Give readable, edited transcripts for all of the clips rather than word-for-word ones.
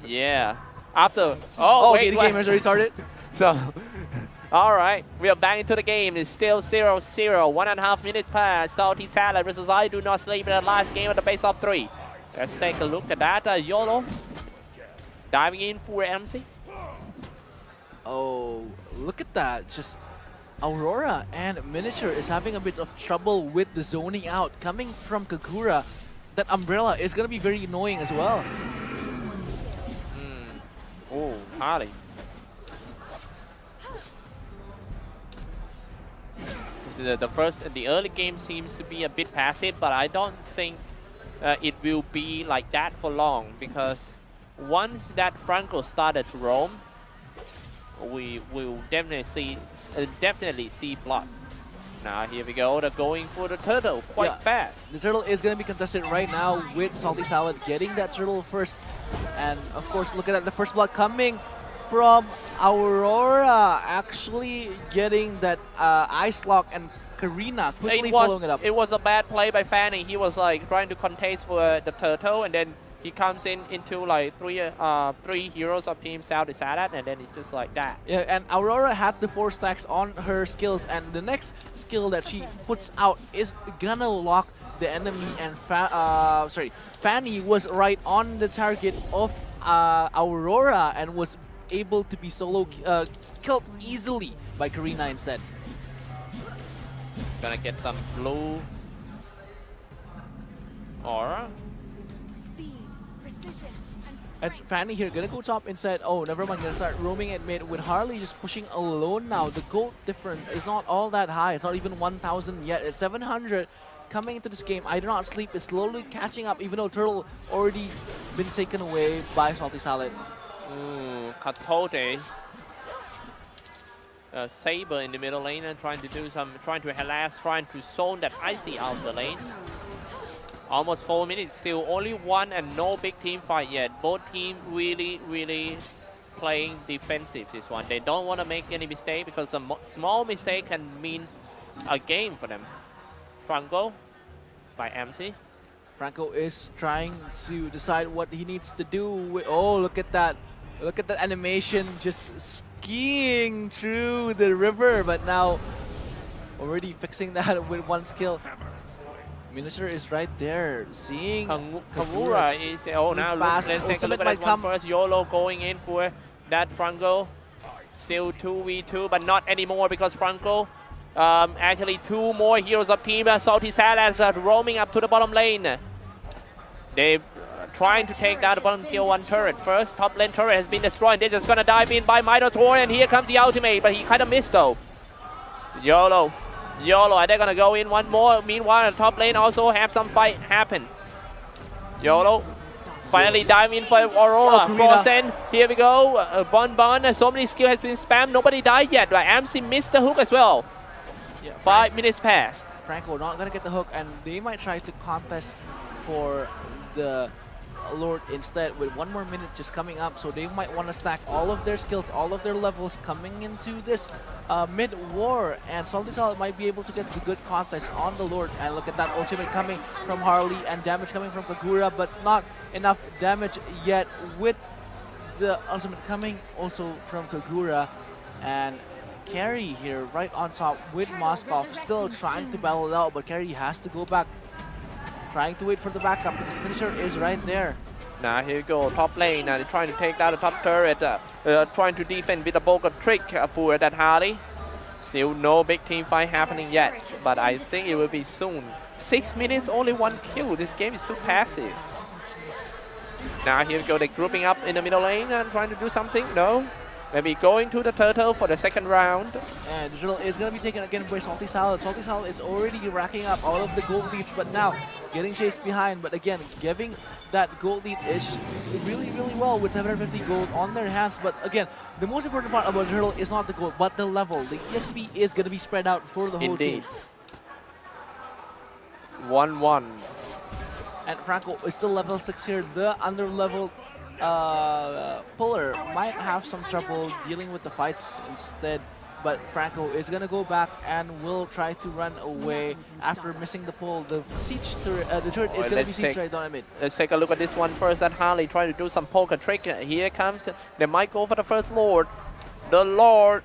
Yeah. After. Oh, wait. Okay, the game has already started. So, all right, we are back into the game. It's still 0-0. 1.5 minutes past. Salty Talent versus Idonotsleep in the last game of the base of 3. Let's take a look at that. YOLO diving in for MC. Oh, look at that. Just Aurora and Miniature is having a bit of trouble with the zoning out. Coming from Kagura, that umbrella is going to be very annoying as well. Oh, Harley. The early game seems to be a bit passive, but I don't think it will be like that for long, because once that Franco started to roam, we will definitely see blood. Now here we go, they're going for the turtle quite fast. The turtle is going to be contested right now with Salty Salad getting that turtle first. And of course, look at that, the first blood coming from Aurora, actually getting that Ice Lock, and Karina quickly following it up. It was a bad play by Fanny. He was like trying to contest for the turtle, and then he comes into like three heroes of Team Salty Salad, and then it's just like that. Yeah, and Aurora had the 4 stacks on her skills, and the next skill that she puts out is gonna lock the enemy, and Fanny was right on the target of Aurora and was able to be solo killed easily by Karina instead. Gonna get some blue aura. And Fanny here gonna go top instead. Oh, never mind, gonna start roaming at mid with Harley just pushing alone now. The gold difference is not all that high. It's not even 1,000 yet. It's 700 coming into this game. Idonotsleep is slowly catching up, even though Turtle already been taken away by Salty Salad. Katote. Saber in the middle lane and trying to harass, trying to zone that Icy out of the lane. Almost 4 minutes, still only one and no big team fight yet. Both teams really playing defensive this one. They don't want to make any mistake, because a small mistake can mean a game for them. Franco by MC. Franco is trying to decide what he needs to do. Oh, look at that. Look at that animation, just skiing through the river, but now already fixing that with 1 skill. Minister is right there, seeing Kagura is... Oh, now let's take a look at that one first. YOLO going in for that Franco. Still 2v2, but not anymore, because Franco... actually 2 more heroes of Team Salty Salads are roaming up to the bottom lane. They're trying to take down the bottom tier 1 turret. First, top lane turret has been destroyed. They're just gonna dive in by Minotaur, and here comes the ultimate, but he kind of missed though. YOLO, are they gonna go in one more? Meanwhile, the top lane also have some fight happen. YOLO finally dive in for Aurora. Frozen, here we go. Bon, so many skill has been spammed. Nobody died yet, but MC missed the hook as well. Yeah, 5 minutes passed. Franco not gonna get the hook, and they might try to contest for the Lord instead with 1 more minute just coming up, so they might want to stack all of their skills, all of their levels coming into this mid-war, and Salty Salad might be able to get the good contest on the Lord. And look at that ultimate coming from Harley and damage coming from Kagura, but not enough damage yet with the ultimate coming also from Kagura. And Carry here right on top with Moskov, still trying to battle it out, but Carry has to go back, trying to wait for the backup because Finisher is right there. Now here you go, top lane, they're trying to take down the top turret, trying to defend with a Boga trick for that Harley. Still no big team fight happening yet, but I think it will be soon. 6 minutes, only 1 kill. This game is too passive. Now here we go, they're grouping up in the middle lane and trying to do something. No. Maybe going to the turtle for the 2nd round. And the turtle is going to be taken again by Salty Salad. Salty Salad is already racking up all of the gold leads, but now getting chased behind. But again, giving that gold lead is really well with 750 gold on their hands. But again, the most important part about the turtle is not the gold, but the level. The EXP is going to be spread out for the whole team. 1-1. And Franco is still level 6 here. The under-level puller might have some trouble dealing with the fights instead but Franco is gonna go back and will try to run away after missing the pole. The siege turret, the turret is gonna be sieged right down mid. Let's take a look at this one first. That Harley trying to do some poker trick. Here comes. They might go for the first Lord. The Lord.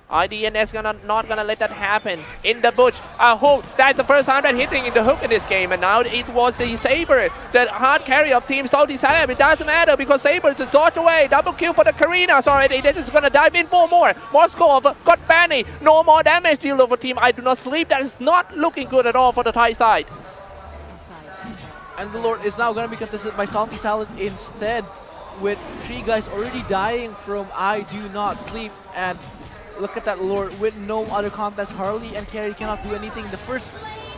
IDNS not gonna let that happen. In the bush, a hook. That's the first time that hitting in the hook in this game, and now it was the Saber, the hard carry of Team Salty Salad. It doesn't matter because Saber is a dodge away. Double kill for the Karinas already. They're just gonna dive in for more. Moscow got Fanny. No more damage deal for Team Idonotsleep. That is not looking good at all for the Thai side. And the Lord is now gonna be contested by Salty Salad instead, with 3 guys already dying from Idonotsleep. And look at that Lord with no other contest. Harley and Carry cannot do anything. The first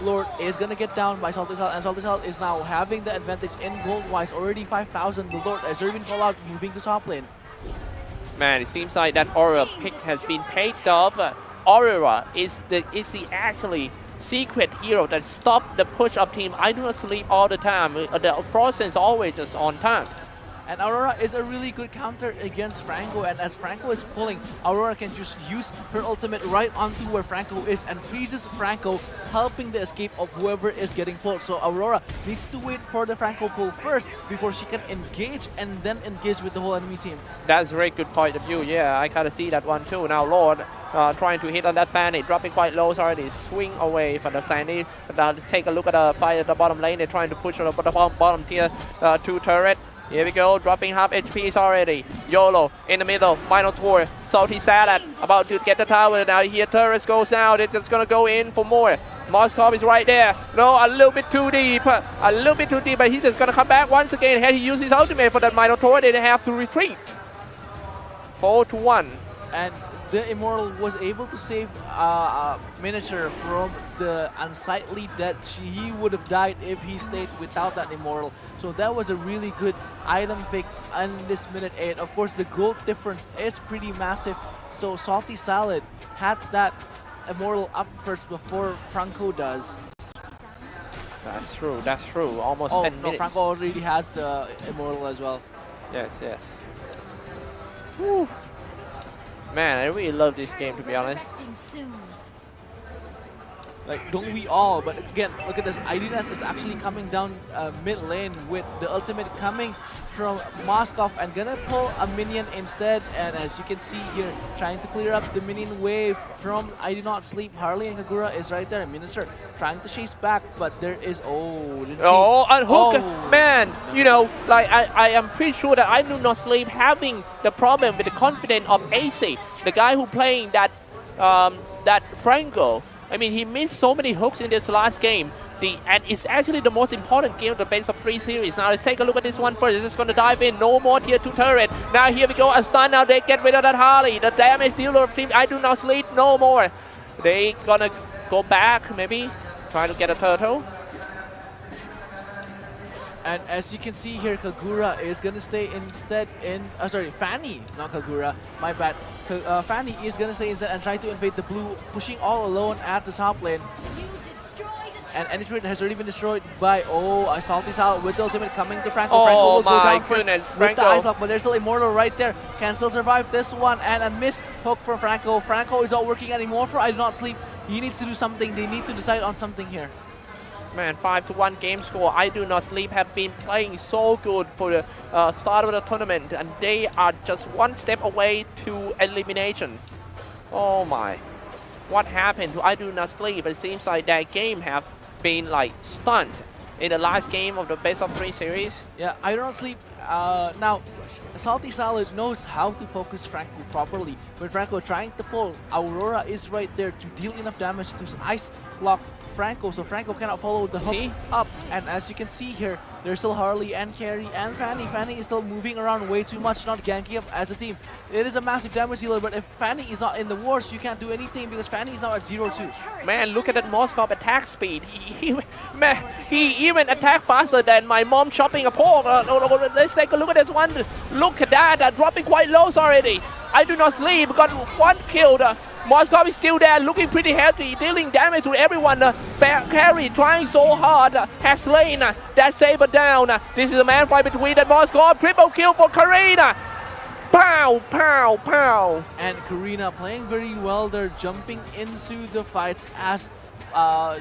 Lord is gonna get down by Salty Salad, and Salty Salad is now having the advantage in gold-wise. Already 5,000. The Lord is serving fallout, moving to top lane. Man, it seems like that Aurora pick has been paid off. Aurora is the actually secret hero that stopped the push of Team Idonotsleep all the time. The Frozen is always just on time. And Aurora is a really good counter against Franco, and as Franco is pulling, Aurora can just use her ultimate right onto where Franco is and freezes Franco, helping the escape of whoever is getting pulled. So Aurora needs to wait for the Franco pull first before she can engage and then engage with the whole enemy team. That's a very good point of view. Yeah, I kind of see that one too. Now Lord trying to hit on that Fanny, dropping quite low already. Swing away from the Sandy. Let's take a look at the fight at the bottom lane. They're trying to push on the bottom tier 2 turret. Here we go, dropping half HPs already. YOLO in the middle, final tour. Salty Salad about to get the tower. Now here turrets goes down. They're just gonna go in for more. Moskov is right there. No, a little bit too deep. A little bit too deep, but he's just gonna come back once again. Had he used his ultimate for that Minotaur, they have to retreat. 4-1. And the Immortal was able to save Miniature from the unsightly death. He would have died if he stayed without that Immortal. So that was a really good item pick in this minute 8. Of course, the gold difference is pretty massive. So Salty Salad had that Immortal up first before Franco does. That's true, that's true. Almost 10 no, minutes. Franco already has the Immortal as well. Yes, yes. Woo. Man, I really love this game, to be honest. Like, don't we all? But again, look at this. IDNS is actually coming down mid lane with the ultimate coming from Moskov and gonna pull a minion instead. And as you can see here, trying to clear up the minion wave from Idonotsleep. Harley and Kagura is right there. Minister trying to chase back, but there is Unhook, man. You know, like I am pretty sure that Idonotsleep having the problem with the confidence of AC, the guy who playing that that Franco. I mean, he missed so many hooks in this last game. And it's actually the most important game of the best of 3 series. Now let's take a look at this one first. It's just going to dive in. No more tier 2 turret. Now here we go. A stun. Now they get rid of that Harley. The damage dealer of Team Idonotsleep. No more. They gonna go back maybe. Try to get a turtle. And as you can see here, Kagura is gonna stay instead in. Sorry, Fanny, not Kagura. My bad. Fanny is gonna stay instead and try to invade the blue, pushing all alone at the top lane. And Anything has already been destroyed by a Salty Salad with the ultimate coming to Franco. Franco will go down first with the Ice Lock, but there's still Immortal right there. Can still survive this one, and a missed hook from Franco. Franco is not working anymore for Idonotsleep. He needs to do something. They need to decide on something here. Man, 5-1 game score. Idonotsleep have been playing so good for the start of the tournament, and they are just one step away to elimination. Oh my. What happened to Idonotsleep? It seems like that game have been like stunned in the last game of the best of 3 series. Yeah, Idonotsleep. Now, Salty Salad knows how to focus Franco properly. When Franco trying to pull, Aurora is right there to deal enough damage to Ice Lock Franco, so Franco cannot follow the hook up. And as you can see here, there's still Harley and Carry and Fanny. Fanny is still moving around way too much, not ganking up as a team. It is a massive damage dealer, but if Fanny is not in the wars, you can't do anything because Fanny is now at 0-2. Man, look at that Moskov attack speed. He even attacked faster than my mom chopping a pork. Let's take a look at this one. Look at that, dropping quite low already. Idonotsleep got 1 killed. Moskov is still there, looking pretty healthy, dealing damage to everyone. Carry trying so hard, has slain that Saber down. This is a man fight between that Moskov. Triple kill for Karina. Pow, pow, pow. And Karina playing very well. They're jumping into the fights as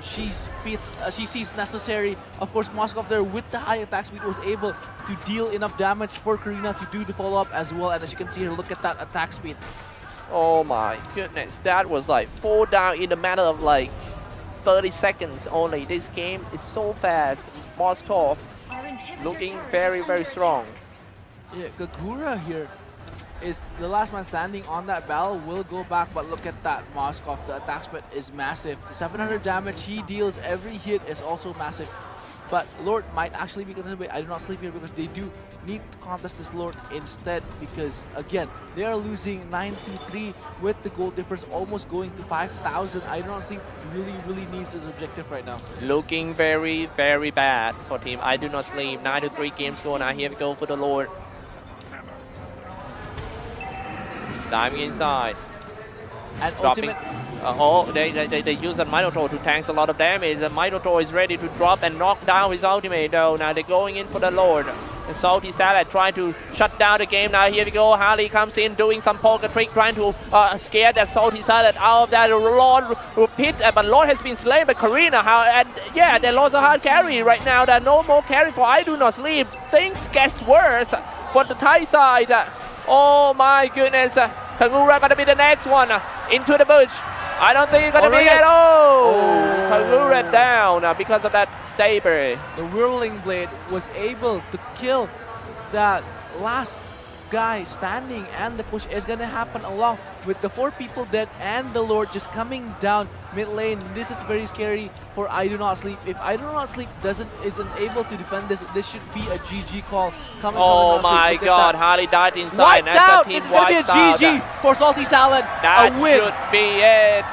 she sees necessary. Of course, Moskov there with the high attack speed was able to deal enough damage for Karina to do the follow-up as well. And as you can see here, look at that attack speed. Oh my goodness, that was like 4 down in a matter of like 30 seconds only. This game is so fast. Moskov looking very, very strong. Yeah, Kagura here is the last man standing on that battle, will go back, but look at that Moskov. The attack speed is massive. The 700 damage he deals every hit is also massive. But Lord might actually be contested by Idonotsleep here because they do need to contest this Lord instead, because again, they are losing 93 with the gold difference almost going to 5,000. Idonotsleep really needs this objective right now. Looking very, very bad for team Idonotsleep. 9-3 game score now. Here we go for the Lord. Diving inside. And Dropping. They use a Minotaur to tank a lot of damage. The Minotaur is ready to drop and knock down his ultimate though. Now they're going in for the Lord. And Salty Salad trying to shut down the game. Now here we go. Harley comes in doing some poker trick, trying to scare that Salty Salad out of that Lord pit. But Lord has been slain by Karina. And yeah, they lost a hard carry right now. There's no more carry for Idonotsleep. Things get worse for the Thai side. Oh my goodness. Kagura gonna be the next one. Into the bush. I don't think it's gonna be at all. Kagura down because of that saber. The Whirling Blade was able to kill that last guy standing, and the push is gonna happen along with the 4 people dead and the Lord just coming down mid lane. This is very scary for Idonotsleep. If Idonotsleep isn't able to defend this, this should be a GG call coming oh from my god, Harley died inside. Wiped out! It's gonna be a GG for Salty Salad. That a win. should be it.